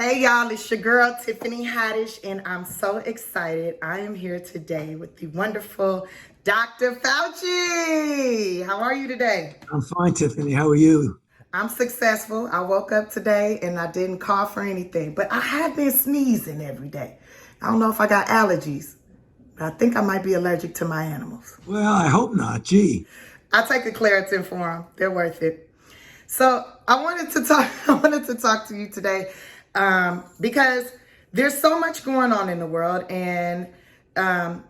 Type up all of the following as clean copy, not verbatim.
Hey y'all, it's your girl Tiffany Haddish, and I'm so excited. I am here today with the wonderful Dr. Fauci. How are you today? I'm fine, Tiffany. How are you? I'm successful. I woke up today and I didn't cough or anything, but I have been sneezing every day. I don't know if I got allergies, but I think I might be allergic to my animals. Well, I hope not. Gee. I take a Claritin for them. They're worth it. So I wanted to talk. I wanted to talk to you today because there's so much going on in the world, and I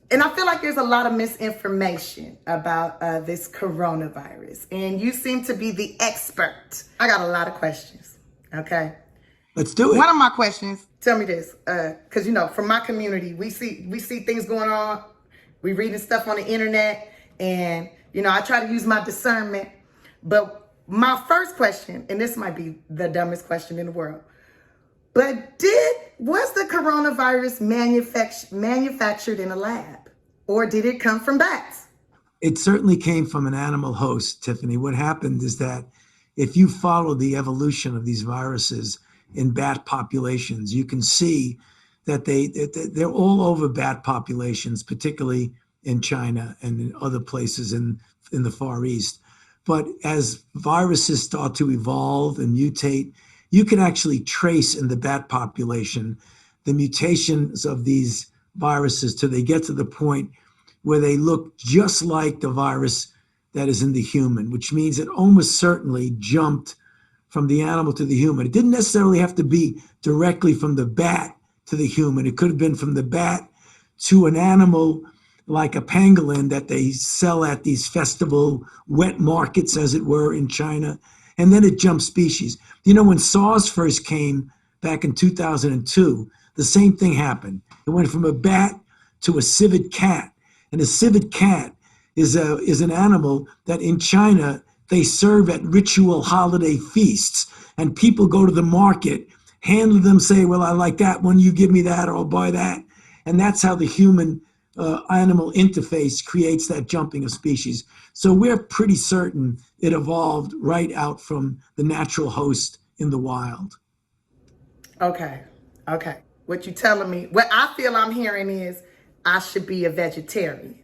feel like there's a lot of misinformation about this coronavirus. And you seem to be the expert. I got a lot of questions. Okay. Let's do it. One of my questions. Tell me this, because from my community, we see things going on. We reading stuff on the internet, and I try to use my discernment. But my first question, and this might be the dumbest question in the world, but was the coronavirus manufactured in a lab, or did it come from bats? It certainly came from an animal host, Tiffany. What happened is that if you follow the evolution of these viruses in bat populations, you can see that they're all over bat populations, particularly in China and in other places in the Far East. But as viruses start to evolve and mutate, you can actually trace in the bat population the mutations of these viruses till they get to the point where they look just like the virus that is in the human, which means it almost certainly jumped from the animal to the human. It didn't necessarily have to be directly from the bat to the human. It could have been from the bat to an animal like a pangolin that they sell at these festival wet markets, as it were, in China. And then it jumped species. When SARS first came back in 2002, the same thing happened. It went from a bat to a civet cat. And a civet cat is an animal that in China they serve at ritual holiday feasts. And people go to the market, handle them, say, well, I like that one, you give me that, or I'll buy that. And that's how the human animal interface creates that jumping of species. So we're pretty certain it evolved right out from the natural host in the wild. Okay. What you telling me, what I feel I'm hearing is I should be a vegetarian.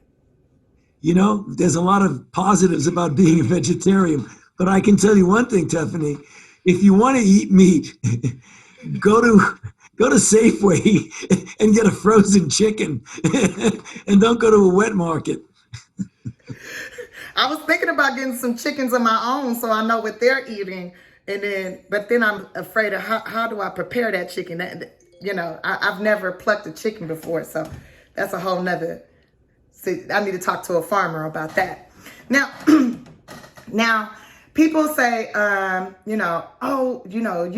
There's a lot of positives about being a vegetarian, but I can tell you one thing, Tiffany. If you want to eat meat, go to Safeway and get a frozen chicken and don't go to a wet market. I was thinking about getting some chickens of my own so I know what they're eating. But then I'm afraid of how do I prepare that chicken? I've never plucked a chicken before, so that's a whole nother. See, I need to talk to a farmer about that. Now, people say, you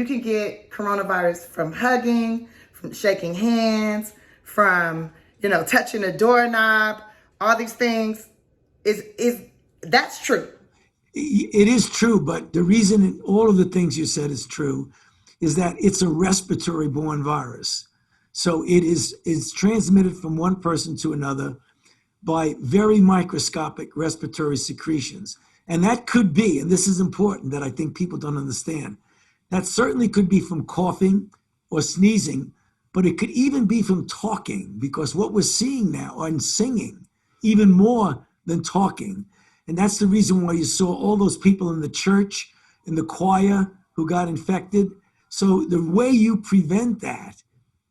can get coronavirus from hugging, from shaking hands, from, touching a doorknob, all these things. That's true? It is true, but the reason all of the things you said is true is that it's a respiratory borne virus. So it's transmitted from one person to another by very microscopic respiratory secretions. And that could be, and this is important that I think people don't understand, that certainly could be from coughing or sneezing, but it could even be from talking, because what we're seeing now and singing, even more than talking. And that's the reason why you saw all those people in the church, in the choir who got infected. So the way you prevent that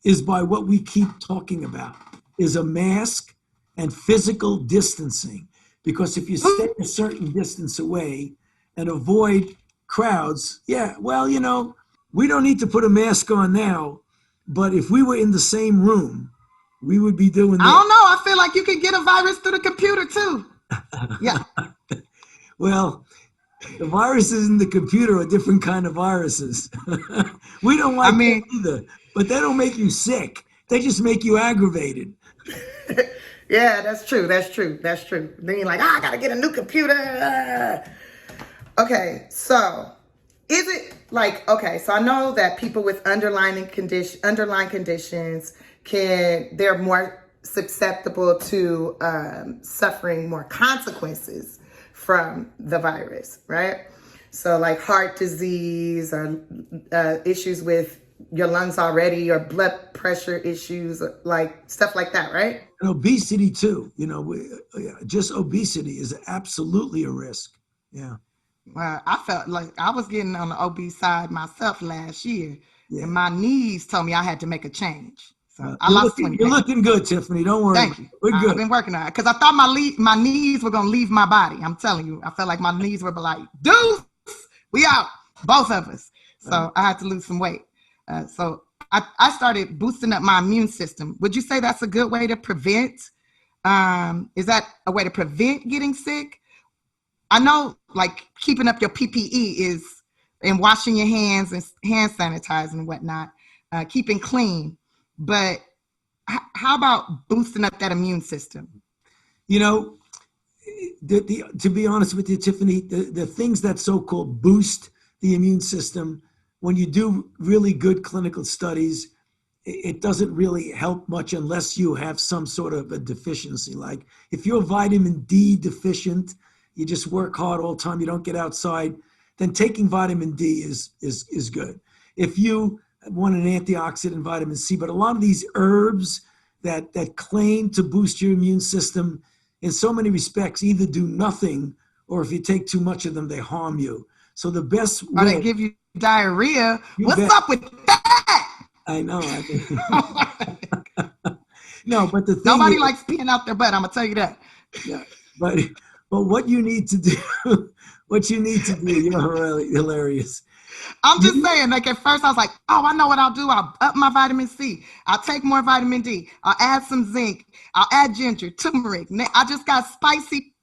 is by what we keep talking about, is a mask and physical distancing. Because if you stay a certain distance away and avoid crowds, we don't need to put a mask on now, but if we were in the same room, we would be doing this. I don't know. I feel like you could get a virus through the computer too. Yeah. Well, the viruses in the computer are different kind of viruses. We don't like them either, but they don't make you sick. They just make you aggravated. Yeah, that's true. Then you're like, I gotta get a new computer. Okay, so is it so I know that people with underlying conditions they're more susceptible to suffering more consequences from the virus, right? So like heart disease or issues with your lungs already, or blood pressure issues, like stuff like that, right? And obesity too. Just obesity is absolutely a risk. Yeah. I felt like I was getting on the obese side myself last year, Yeah. and my knees told me I had to make a change. So I You're lost 20 You're pounds. looking good, Tiffany. Don't worry. Thank you. We're good. I've been working on it because I thought my knees were going to leave my body. I'm telling you, I felt like my knees were like, deuce, we out, both of us. So I had to lose some weight. So I started boosting up my immune system. Would you say that's a good way to prevent? Is that a way to prevent getting sick? I know, like, keeping up your PPE is, and washing your hands and hand sanitizing and whatnot, keeping clean. But how about boosting up that immune system? To be honest with you, Tiffany, the things that so-called boost the immune system, when you do really good clinical studies, it doesn't really help much unless you have some sort of a deficiency. Like if you're vitamin D deficient, you just work hard all the time, you don't get outside, then taking vitamin D is good. If you want an antioxidant, vitamin C, but a lot of these herbs that claim to boost your immune system, in so many respects, either do nothing, or if you take too much of them, they harm you. So the best way— Or they give you diarrhea. What's up with that? I know. No, but the thing Nobody is, likes peeing out their butt. I'm gonna tell you that. Yeah, but what you need to do, you're hilarious. I'm just saying, like at first I was like, oh, I know what I'll do. I'll up my vitamin C. I'll take more vitamin D. I'll add some zinc. I'll add ginger, turmeric. I just got a spicy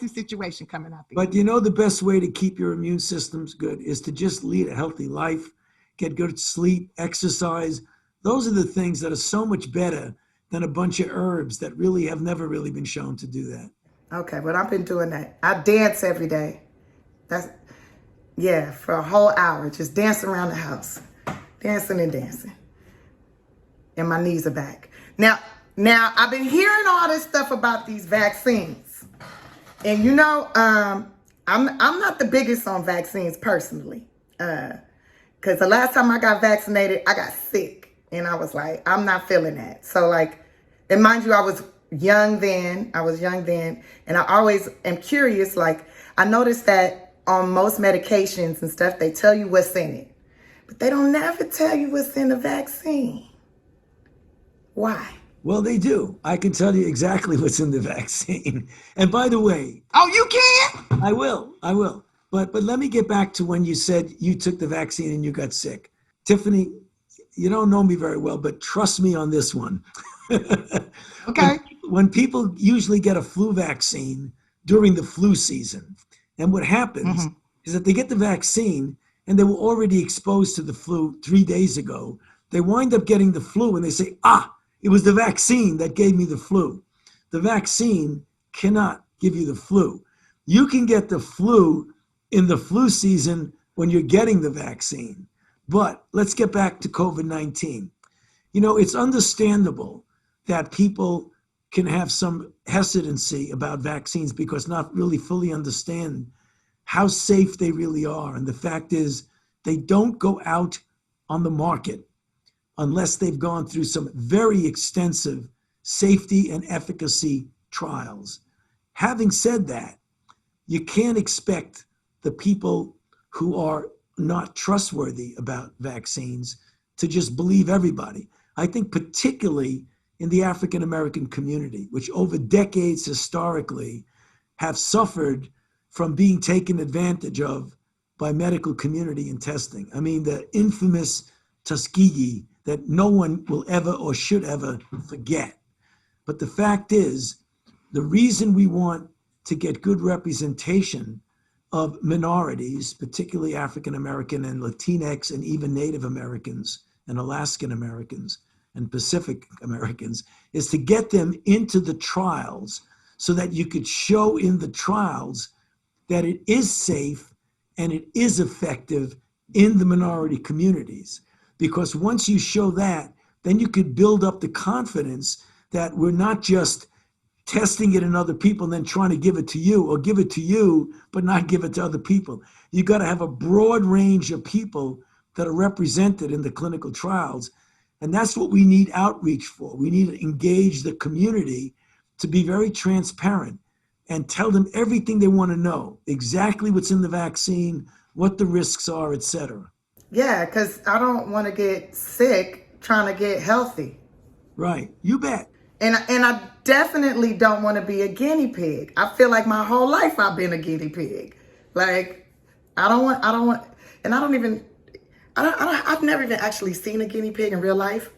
situation coming up. But the best way to keep your immune systems good is to just lead a healthy life, get good sleep, exercise. Those are the things that are so much better than a bunch of herbs that really have never really been shown to do that. Okay, but I've been doing that. I dance every day. For a whole hour, just dancing around the house, dancing and dancing. And my knees are back. Now I've been hearing all this stuff about these vaccines. And I'm not the biggest on vaccines personally. Because the last time I got vaccinated, I got sick. And I was like, I'm not feeling that. So and mind you, I was young then. And I always am curious. I noticed that on most medications and stuff, they tell you what's in it. But they don't never tell you what's in the vaccine. Why? Well, they do. I can tell you exactly what's in the vaccine. And by the way— Oh, you can? I will. But let me get back to when you said you took the vaccine and you got sick. Tiffany, you don't know me very well, but trust me on this one. Okay. When people usually get a flu vaccine during the flu season, and what happens is that they get the vaccine and they were already exposed to the flu 3 days ago. They wind up getting the flu and they say, it was the vaccine that gave me the flu. The vaccine cannot give you the flu. You can get the flu in the flu season when you're getting the vaccine. But let's get back to COVID-19. It's understandable that people can have some hesitancy about vaccines because not really fully understand how safe they really are. And the fact is, they don't go out on the market unless they've gone through some very extensive safety and efficacy trials. Having said that, you can't expect the people who are not trustworthy about vaccines to just believe everybody. I think particularly in the African American community, which over decades historically have suffered from being taken advantage of by medical community in testing. I mean, the infamous Tuskegee that no one will ever or should ever forget. But the fact is, the reason we want to get good representation of minorities, particularly African American and Latinx and even Native Americans and Alaskan Americans and Pacific Americans, is to get them into the trials so that you could show in the trials that it is safe and it is effective in the minority communities. Because once you show that, then you could build up the confidence that we're not just testing it in other people and then trying to give it to you, or give it to you, but not give it to other people. You got to have a broad range of people that are represented in the clinical trials. And that's what we need outreach for. We need to engage the community to be very transparent and tell them everything they want to know, exactly what's in the vaccine, what the risks are, et cetera. Yeah, because I don't want to get sick trying to get healthy. Right. You bet. And I definitely don't want to be a guinea pig. I feel like my whole life I've been a guinea pig. Like, I've never even actually seen a guinea pig in real life,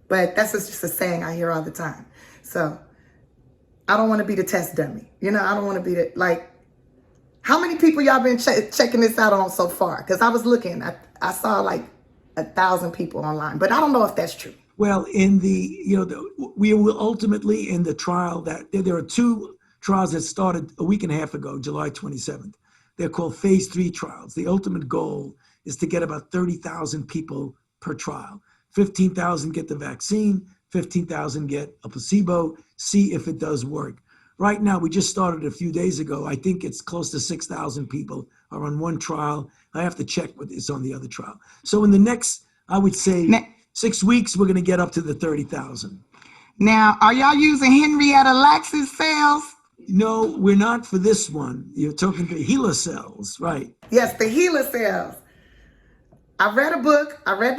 but that's just a saying I hear all the time. So I don't want to be the test dummy. I don't want to be how many people y'all been checking this out on so far? Because I was looking, I saw like 1,000 people online, but I don't know if that's true. Well, we will ultimately in the trial that there are 2 trials that started a week and a half ago, July 27th. They're called phase 3 trials. The ultimate goal is to get about 30,000 people per trial. 15,000 get the vaccine, 15,000 get a placebo, see if it does work. Right now, we just started a few days ago. I think it's close to 6,000 people are on one trial. I have to check what is on the other trial. So in the next, I would say 6 weeks, we're going to get up to the 30,000. Now, are y'all using Henrietta Lax's cells? No, we're not for this one. You're talking the HeLa cells, right? Yes, the HeLa cells. I read the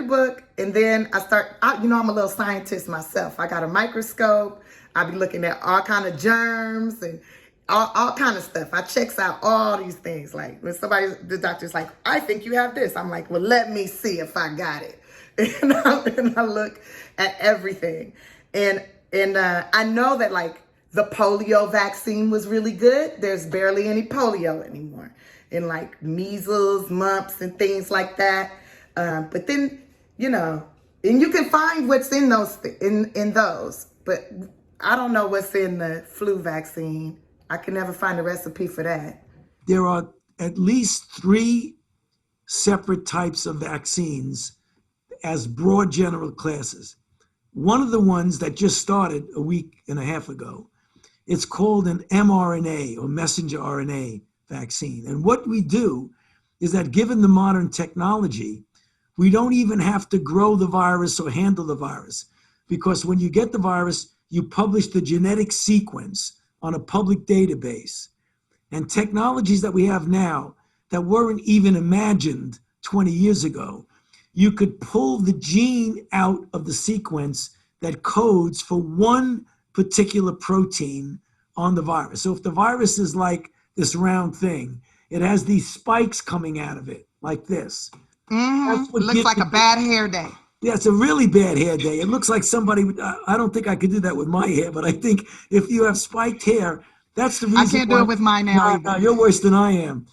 book, and then I'm a little scientist myself. I got a microscope. I be looking at all kind of germs and all kind of stuff. I checks out all these things. Like when the doctor's like, I think you have this. I'm like, well, let me see if I got it. And I look at everything. And I know that like the polio vaccine was really good. There's barely any polio anymore. And like measles, mumps, and things like that. But then, and you can find what's in those, in those, but I don't know what's in the flu vaccine. I can never find a recipe for that. There are at least 3 separate types of vaccines as broad general classes. One of the ones that just started a week and a half ago, it's called an mRNA or messenger RNA vaccine. And what we do is that given the modern technology, we don't even have to grow the virus or handle the virus, because when you get the virus, you publish the genetic sequence on a public database. And technologies that we have now that weren't even imagined 20 years ago, you could pull the gene out of the sequence that codes for one particular protein on the virus. So if the virus is like this round thing, it has these spikes coming out of it like this. Mm-hmm. It looks like a bad hair day. Yeah, it's a really bad hair day. It looks like somebody, I don't think I could do that with my hair, but I think if you have spiked hair, that's the reason. I can't do it with mine now. No, you're worse than I am.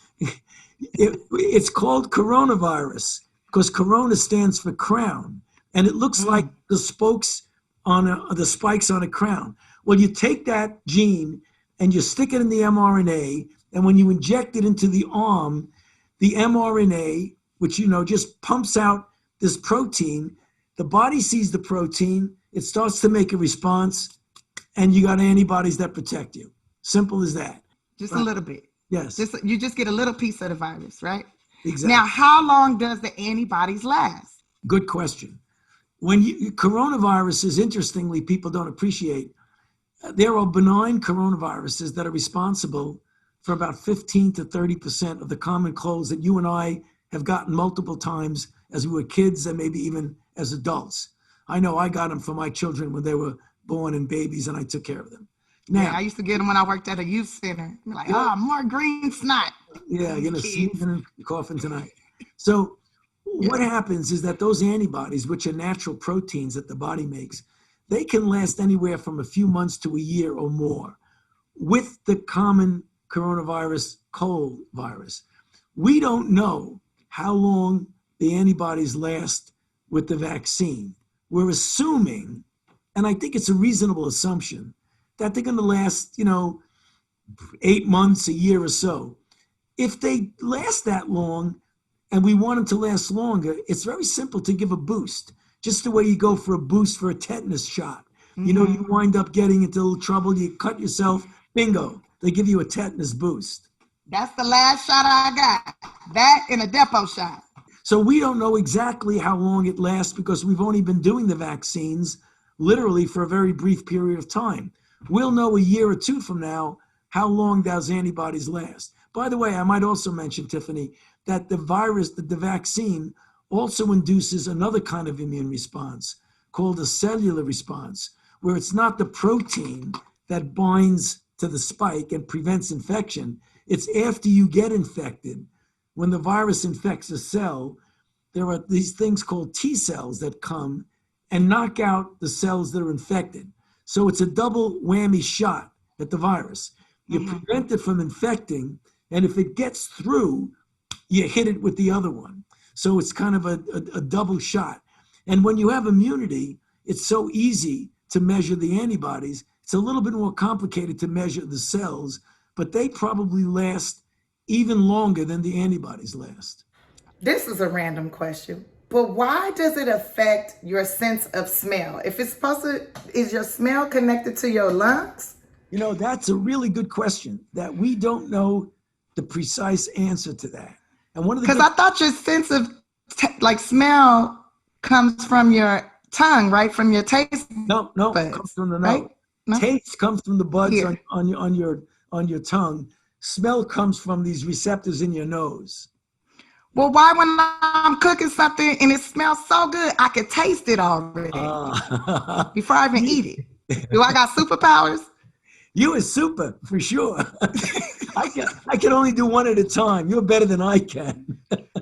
It's called coronavirus because corona stands for crown, and it looks like the spikes on a crown. Well, you take that gene and you stick it in the mRNA, and when you inject it into the arm, the mRNA, which just pumps out this protein, the body sees the protein, it starts to make a response, and you got antibodies that protect you. Simple as that. Just a little bit. Yes. You just get a little piece of the virus, right? Exactly. Now, how long does the antibodies last? Good question. Coronaviruses, interestingly, people don't appreciate, there are benign coronaviruses that are responsible for about 15 to 30% of the common colds that you and I have gotten multiple times as we were kids and maybe even as adults. I know I got them for my children when they were born and babies, and I took care of them. Now, yeah, I used to get them when I worked at a youth center. Like, more green snot. Yeah, sneezing and coughing tonight. So what happens is that those antibodies, which are natural proteins that the body makes, they can last anywhere from a few months to a year or more. With the common coronavirus, cold virus, we don't know how long the antibodies last with the vaccine. We're assuming, and I think it's a reasonable assumption, that they're going to last, 8 months, a year or so. If they last that long and we want them to last longer, it's very simple to give a boost. Just the way you go for a boost for a tetanus shot. Mm-hmm. You wind up getting into a little trouble, you cut yourself, bingo, they give you a tetanus boost. That's the last shot I got. That and a depot shot. So we don't know exactly how long it lasts because we've only been doing the vaccines literally for a very brief period of time. We'll know a year or two from now how long those antibodies last. By the way, I might also mention, Tiffany, that the virus, the vaccine, also induces another kind of immune response called a cellular response, where it's not the protein that binds to the spike and prevents infection. It's after you get infected, when the virus infects a cell, there are these things called T cells that come and knock out the cells that are infected. So it's a double whammy shot at the virus. You prevent it from infecting, and if it gets through, you hit it with the other one. So it's kind of a double shot. And when you have immunity, it's so easy to measure the antibodies. It's a little bit more complicated to measure the cells, but they probably last even longer than the antibodies last. This is a random question, but why does it affect your sense of smell? If it's supposed to, is your smell connected to your lungs? You know, that's a really good question that we don't know the precise answer to that. And one of the because I thought your sense of smell comes from your tongue, right? From your taste. No, buds, it comes from the nose. Right? No? Taste comes from the buds Here. on your tongue. Smell comes from these receptors in your nose. Well, why when I'm cooking something and it smells so good, I can taste it already before I even eat it? Do I got superpowers? You are super, for sure. I can only do one at a time. You're better than I can.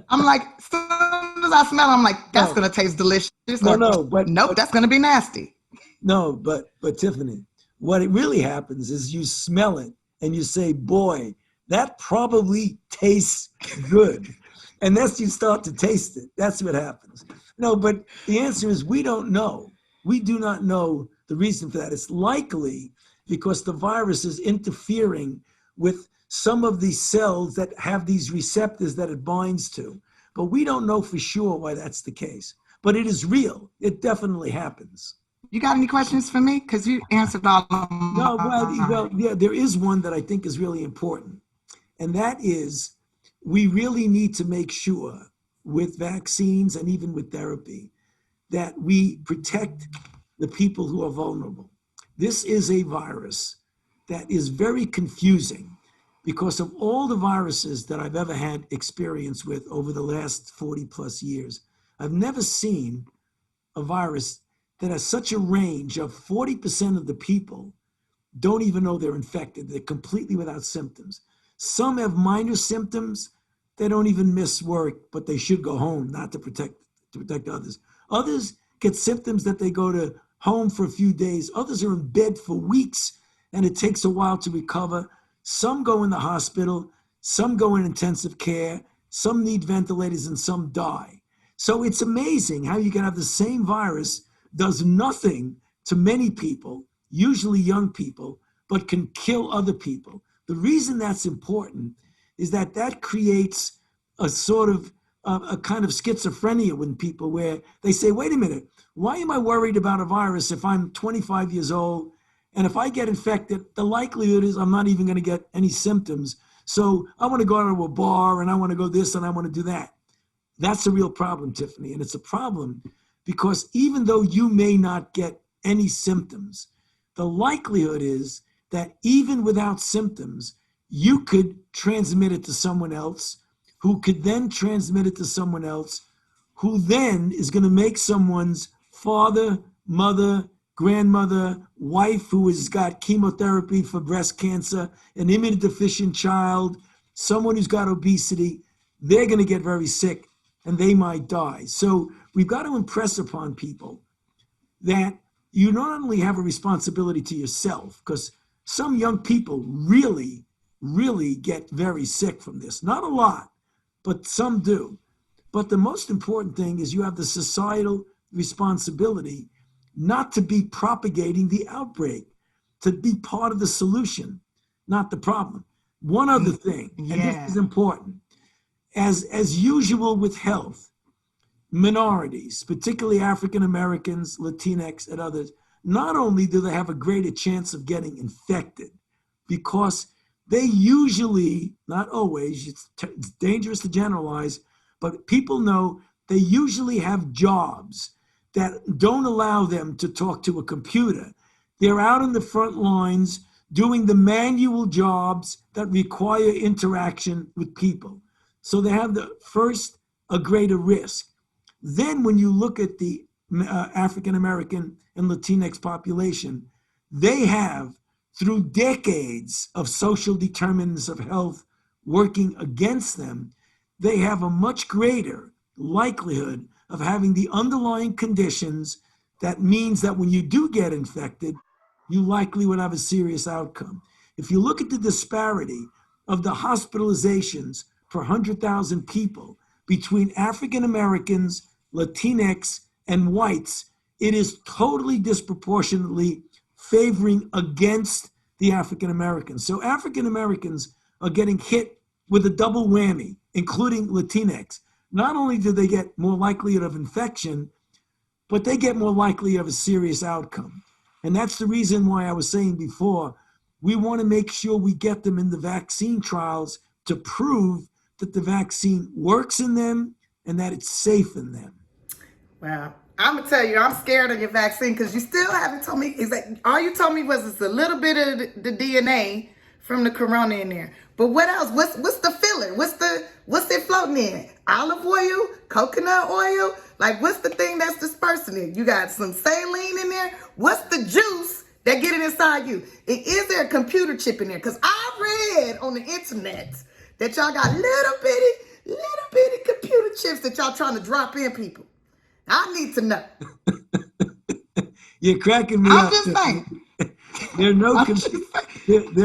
I'm like, as soon as I smell it, I'm like, that's going to taste delicious. But that's going to be nasty. No, but Tiffany, what it really happens is you smell it and you say, boy, that probably tastes good. And that's you start to taste it. That's what happens. No, but the answer is we don't know. We do not know the reason for that. It's likely because the virus is interfering with some of these cells that have these receptors that it binds to. But we don't know for sure why that's the case. But it is real. It definitely happens. You got any questions for me? Because you answered all of them. No, well, yeah, there is one that I think is really important. And that is, we really need to make sure with vaccines and even with therapy that we protect the people who are vulnerable. This is a virus that is very confusing because of all the viruses that I've ever had experience with over the last 40 plus years. I've never seen a virus that has such a range of 40% of the people don't even know they're infected. They're completely without symptoms. Some have minor symptoms. They don't even miss work, but they should go home, not to protect others. Others get symptoms that they go to home for a few days. Others are in bed for weeks, and it takes a while to recover. Some go in the hospital. Some go in intensive care. Some need ventilators, and some die. So it's amazing how you can have the same virus, does nothing to many people, usually young people, but can kill other people. The reason that's important is that creates a sort of a kind of schizophrenia with people where they say, wait a minute, why am I worried about a virus if I'm 25 years old and if I get infected, the likelihood is I'm not even going to get any symptoms. So I want to go to a bar and I want to go this and I want to do that. That's a real problem, Tiffany. And it's a problem because even though you may not get any symptoms, the likelihood is that even without symptoms, you could transmit it to someone else who could then transmit it to someone else who then is going to make someone's father, mother, grandmother, wife who has got chemotherapy for breast cancer, an immunodeficient child, someone who's got obesity, they're going to get very sick and they might die. So we've got to impress upon people that you not only have a responsibility to yourself, because some young people really get very sick from this. Not a lot, but some do. But the most important thing is you have the societal responsibility not to be propagating the outbreak, to be part of the solution, not the problem. One other thing, and this is important, as usual with health, minorities, particularly African Americans, Latinx, and others, not only do they have a greater chance of getting infected because they usually, not always, it's dangerous to generalize, but people know they usually have jobs that don't allow them to talk to a computer. They're out on the front lines doing the manual jobs that require interaction with people. So they have a greater risk. Then when you look at the African American and Latinx population, they have, through decades of social determinants of health working against them, they have a much greater likelihood of having the underlying conditions that means that when you do get infected, you likely would have a serious outcome. If you look at the disparity of the hospitalizations per 100,000 people between African Americans, Latinx, and whites, it is totally disproportionately favoring against the African Americans. So African Americans are getting hit with a double whammy, including Latinx. Not only do they get more likelihood of infection, but they get more likely of a serious outcome. And that's the reason why I was saying before, we want to make sure we get them in the vaccine trials to prove that the vaccine works in them and that it's safe in them. Wow. I'm gonna tell you, I'm scared of your vaccine because you still haven't told me. Is that all you told me was it's a little bit of the DNA from the corona in there? But what else? What's the filler? What's it floating in? Olive oil, coconut oil? Like what's the thing that's dispersing it? You got some saline in there. What's the juice that get it inside you? And is there a computer chip in there? Because I read on the internet that y'all got little bitty computer chips that y'all trying to drop in people. I need to know. You're cracking me I'm up. just saying. There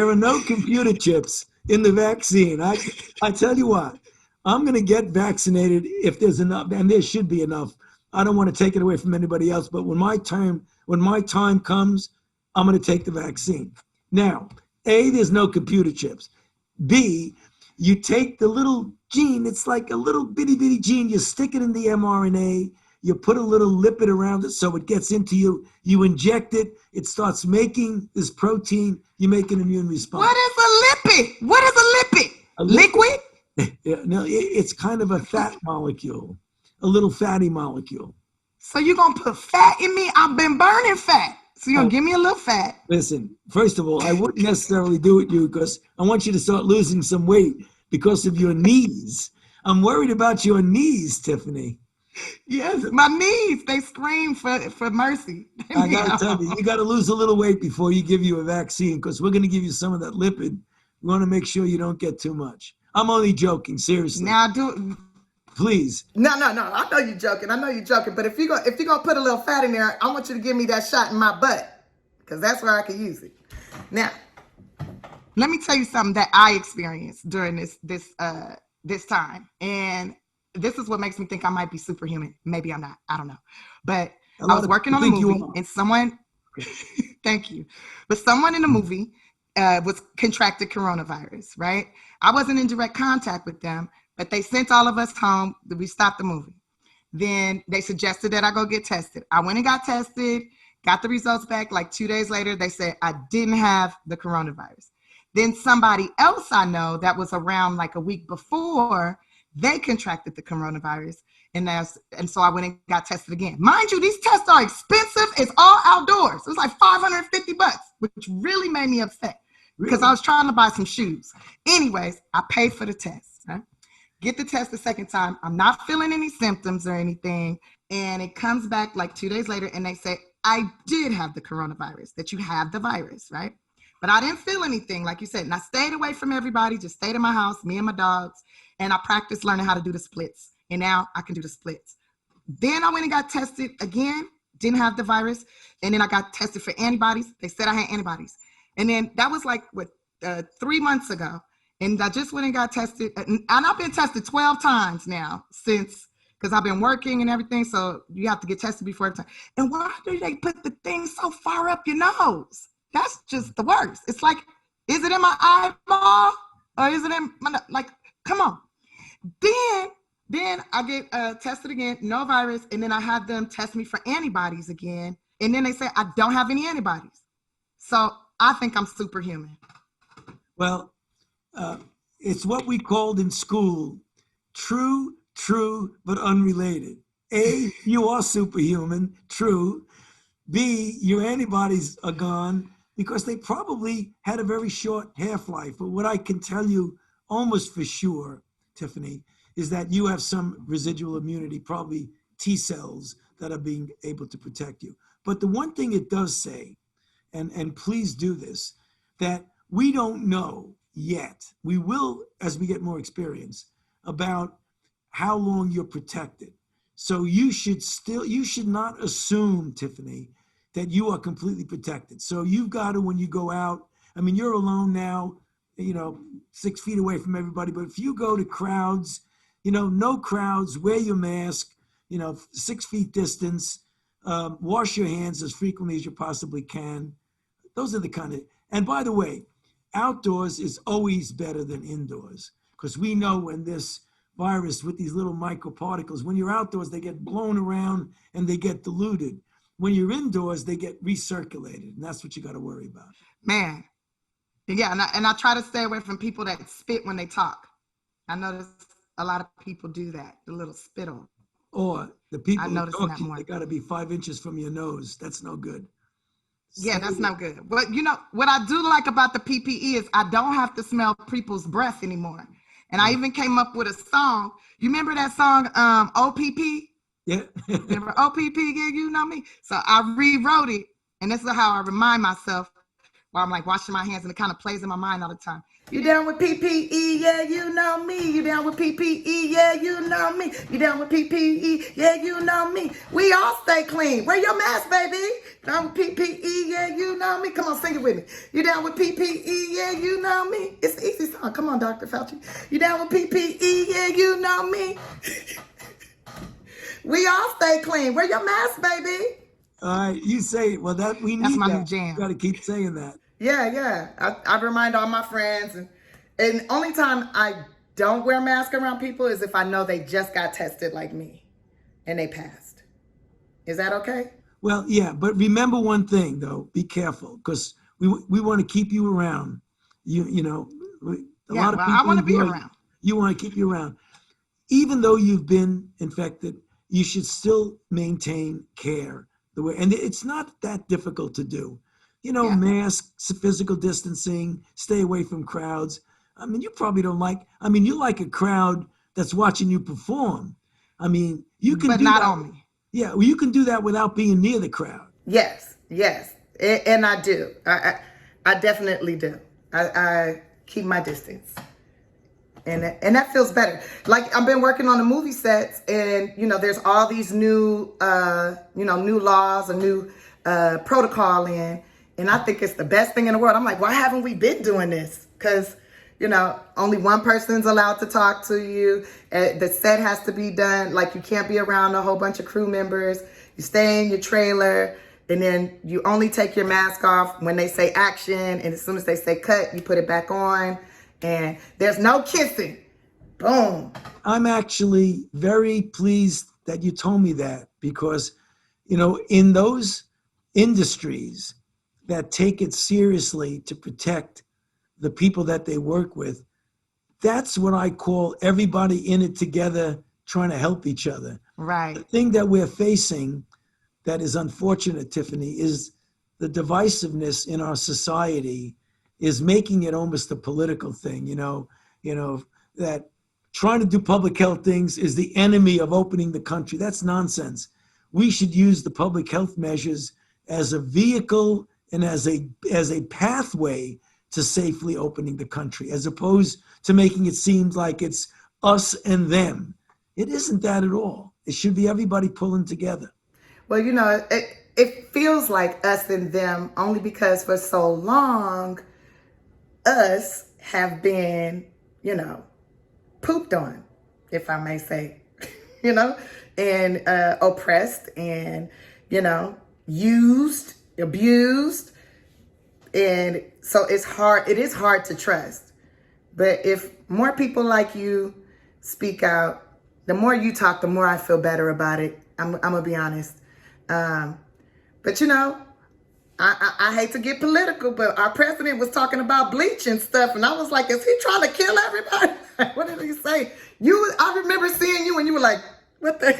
are no computer chips in the vaccine. I tell you what, I'm going to get vaccinated if there's enough, and there should be enough. I don't want to take it away from anybody else, but when my time comes, I'm going to take the vaccine. Now, A, there's no computer chips. B, you take the little gene, it's like a little bitty gene, you stick it in the mRNA, you put a little lipid around it so it gets into you, you inject it, it starts making this protein, you make an immune response. What is a lipid? What is a lipid? Liquid? Yeah, no, it's kind of a fat molecule, a little fatty molecule. So you're going to put fat in me? I've been burning fat. So you're going to give me a little fat? Listen, first of all, I wouldn't necessarily do it you because I want you to start losing some weight because of your knees. I'm worried about your knees, Tiffany. Yes, my knees, they scream for mercy. I got to tell you, you got to lose a little weight before you give you a vaccine because we're going to give you some of that lipid. We want to make sure you don't get too much. I'm only joking, seriously. Now, please. No. I know you're joking. But if you're gonna put a little fat in there, I want you to give me that shot in my butt because that's where I can use it. Now, let me tell you something that I experienced during this time, and this is what makes me think I might be superhuman. Maybe I'm not. I don't know. But I was working on a movie, and someone, thank you, but someone in the movie was contracted coronavirus. Right? I wasn't in direct contact with them. But they sent all of us home. We stopped the movie. Then they suggested that I go get tested. I went and got tested, got the results back. Like 2 days later, they said I didn't have the coronavirus. Then somebody else I know that was around like a week before, they contracted the coronavirus. And so I went and got tested again. Mind you, these tests are expensive. It's all outdoors. It was like $550, which really made me upset because I was trying to buy some shoes. Anyways, I paid for the test. Right? Get the test the second time. I'm not feeling any symptoms or anything. And it comes back like 2 days later and they say, I did have the coronavirus, that you have the virus, right? But I didn't feel anything, like you said. And I stayed away from everybody, just stayed in my house, me and my dogs. And I practiced learning how to do the splits. And now I can do the splits. Then I went and got tested again, didn't have the virus. And then I got tested for antibodies. They said I had antibodies. And then that was like, 3 months ago. And I just went and got tested. And I've been tested 12 times now since, because I've been working and everything. So you have to get tested before every time. And why do they put the thing so far up your nose? That's just the worst. It's like, is it in my eyeball? Or is it in my, like, come on. Then I get tested again, no virus. And then I have them test me for antibodies again. And then they say, I don't have any antibodies. So I think I'm superhuman. Well, it's what we called in school true true, but unrelated. A, you are superhuman, true. B, your antibodies are gone because they probably had a very short half-life. But what I can tell you almost for sure, Tiffany, is that you have some residual immunity, probably T cells that are being able to protect you. But the one thing it does say, and please do this, that we don't know yet. We will as we get more experience about how long you're protected. So you should not assume, Tiffany, that you are completely protected. So you've got to, when you go out, I mean, you're alone now, 6 feet away from everybody. But if you go to crowds, no crowds, wear your mask, 6 feet distance, wash your hands as frequently as you possibly can. Those are the kind of, and by the way, outdoors is always better than indoors, because we know when this virus with these little microparticles, when you're outdoors, they get blown around and they get diluted. When you're indoors, they get recirculated, and that's what you got to worry about. Man, yeah, and I try to stay away from people that spit when they talk. I notice a lot of people do that, the little spittle. Or the people who talk that to you, more. they got to be 5 inches from your nose. That's no good. Yeah, that's no good. But what I do like about the PPE is I don't have to smell people's breath anymore. And I even came up with a song. You remember that song, OPP? Yeah. Remember OPP? Yeah, you know me. So I rewrote it, and this is how I remind myself while I'm like washing my hands, and it kind of plays in my mind all the time. You down with PPE? Yeah, you know me. You down with PPE? Yeah, you know me. You down with PPE? Yeah, you know me. We all stay clean. Wear your mask, baby. Down with PPE? Yeah, you know me. Come on, sing it with me. You down with PPE? Yeah, you know me. It's an easy song. Come on, Dr. Fauci. You down with PPE? Yeah, you know me. We all stay clean. Wear your mask, baby. All right, you say it. Well, that's my new jam. You got to keep saying that. Yeah. I remind all my friends, and only time I don't wear a mask around people is if I know they just got tested like me and they passed. Is that okay? Well, yeah, but remember one thing though, be careful, because we want to keep you around. A lot of people I want to be around. You want to keep you around. Even though you've been infected, you should still maintain care. And it's not that difficult to do. Masks, physical distancing, stay away from crowds. I mean, you probably don't you like a crowd that's watching you perform. I mean, you can do that. But not on me. Yeah, well, you can do that without being near the crowd. Yes. And I do. I definitely do. I keep my distance. And that feels better. Like, I've been working on the movie sets, and there's all these new new laws, a new protocol in, and I think it's the best thing in the world. I'm like, why haven't we been doing this? Because only one person's allowed to talk to you. The set has to be done. Like, you can't be around a whole bunch of crew members. You stay in your trailer, and then you only take your mask off when they say action, and as soon as they say cut, you put it back on. And there's no kissing. Boom. I'm actually very pleased that you told me that, because, in those industries that take it seriously to protect the people that they work with, that's what I call everybody in it together, trying to help each other. Right. The thing that we're facing that is unfortunate, Tiffany, is the divisiveness in our society is making it almost a political thing, that trying to do public health things is the enemy of opening the country. That's nonsense. We should use the public health measures as a vehicle and as a pathway to safely opening the country, as opposed to making it seem like it's us and them. It isn't that at all. It should be everybody pulling together. Well, it feels like us and them only because for so long, us have been, pooped on, if I may say, and oppressed and, used, abused. And so it is hard to trust. But if more people like you speak out, the more you talk, the more I feel better about it. I'm going to be honest. But I hate to get political, but our president was talking about bleach and stuff, and I was like, is he trying to kill everybody? What did he say? I remember seeing you and you were like, what the,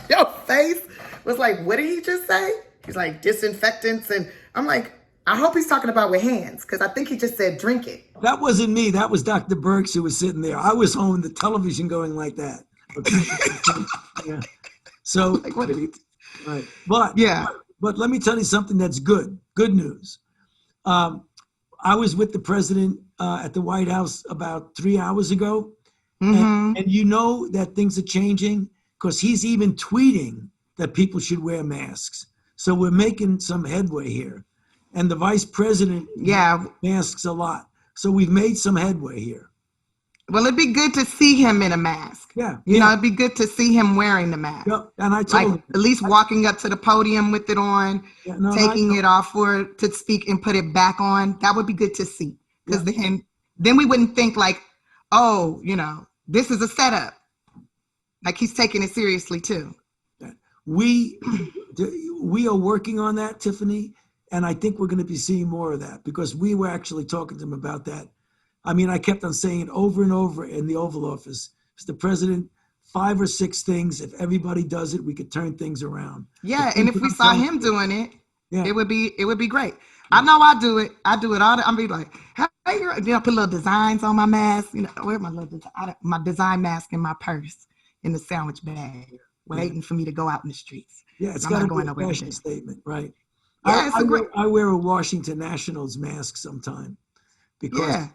your face was like, what did he just say? He's like, disinfectants. And I'm like, I hope he's talking about with hands, because I think he just said drink it. That wasn't me. That was Dr. Burks who was sitting there. I was on the television going like that. Okay. Yeah. So, Like, what did he? right. But, Yeah. but let me tell you something that's good. Good news. I was with the president at the White House about 3 hours ago. And you know that things are changing because he's even tweeting that people should wear masks. So we're making some headway here. And the vice president masks a lot. So we've made some headway here. Well, it'd be good to see him in a mask. Yeah. You know, it'd be good to see him wearing the mask. Yeah. And I told him. At least walking up to the podium with it on, taking it off to speak and put it back on. That would be good to see. Because then we wouldn't think like, oh, you know, this is a setup. Like he's taking it seriously too. We are working on that, Tiffany. And I think we're going to be seeing more of that because we were actually talking to him about that. I mean, I kept on saying it over and over in the Oval Office. Mr. President, 5 or 6 things. If everybody does it, we could turn things around. Yeah, and if we saw him doing it, it would be great. I know I do it. I do it all. I'm be like, hey, girl. You know, put little designs on my mask. You know, where my design mask in my purse in the sandwich bag, waiting for me to go out in the streets. Yeah, it's got to be a fashion statement, right? Yeah, I wear a Washington Nationals mask sometime because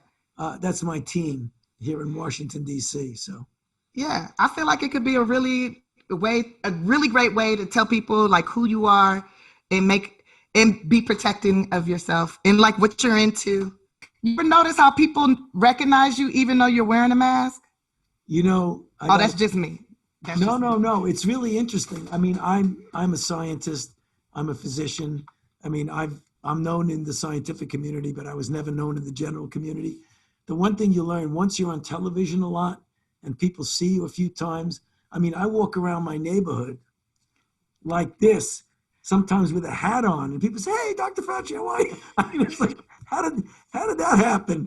that's my team here in Washington, D.C. So yeah, I feel like it could be a really great way to tell people like who you are and be protecting of yourself and like what you're into. You ever notice how people recognize you even though you're wearing a mask? You know, that's just me. No. It's really interesting. I mean, I'm a scientist. I'm a physician. I mean, I'm known in the scientific community, but I was never known in the general community. The one thing you learn once you're on television a lot and people see you a few times, I mean, I walk around my neighborhood like this, sometimes with a hat on, and people say, "Hey, Dr. Fauci, how are you?" I mean, it's like, how did that happen?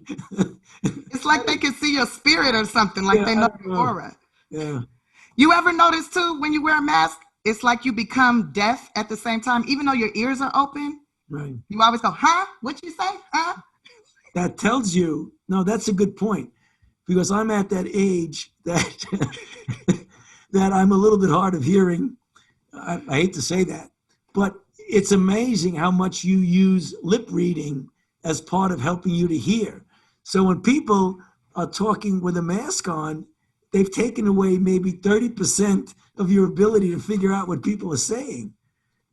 It's like they can see your spirit or something, like they know your aura. Yeah. You ever notice too, when you wear a mask, it's like you become deaf at the same time, even though your ears are open. Right. You always go, huh? What'd you say? Huh? That tells you, no, that's a good point. Because I'm at that age that that I'm a little bit hard of hearing. I hate to say that, but it's amazing how much you use lip reading as part of helping you to hear. So when people are talking with a mask on, they've taken away maybe 30% of your ability to figure out what people are saying.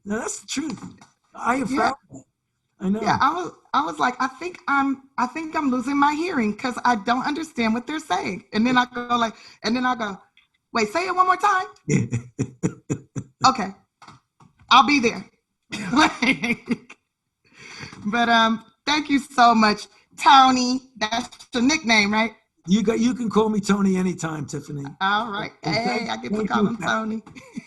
Now that's the truth. I have found that. I know. Yeah, I was like, I think I'm losing my hearing because I don't understand what they're saying. And then I go, wait, say it one more time. Okay, I'll be there. But thank you so much, Tony. That's your nickname, right? You can call me Tony anytime, Tiffany. All right. Hey, I get to call him Tony.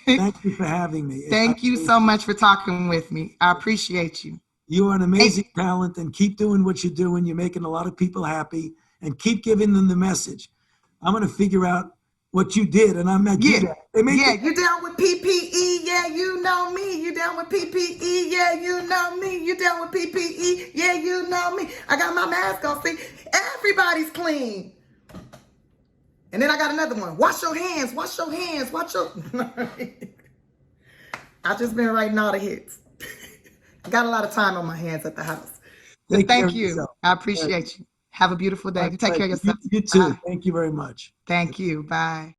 Thank you for having me. Thank you so much for talking with me. I appreciate you. You are an amazing talent, and keep doing what you're doing. You're making a lot of people happy, and keep giving them the message. I'm going to figure out what you did, and I'm not good at it. You down with PPE? Yeah, you know me. You down with PPE? Yeah, you know me. You down with PPE? Yeah, you know me. I got my mask on. See, everybody's clean. And then I got another one. Wash your hands. Wash your hands. Wash your. I've just been writing all the hits. I got a lot of time on my hands at the house. Thank you. I appreciate you. Have a beautiful day. Take care of yourself. You too. Bye. Thank you very much. Thank you. Bye.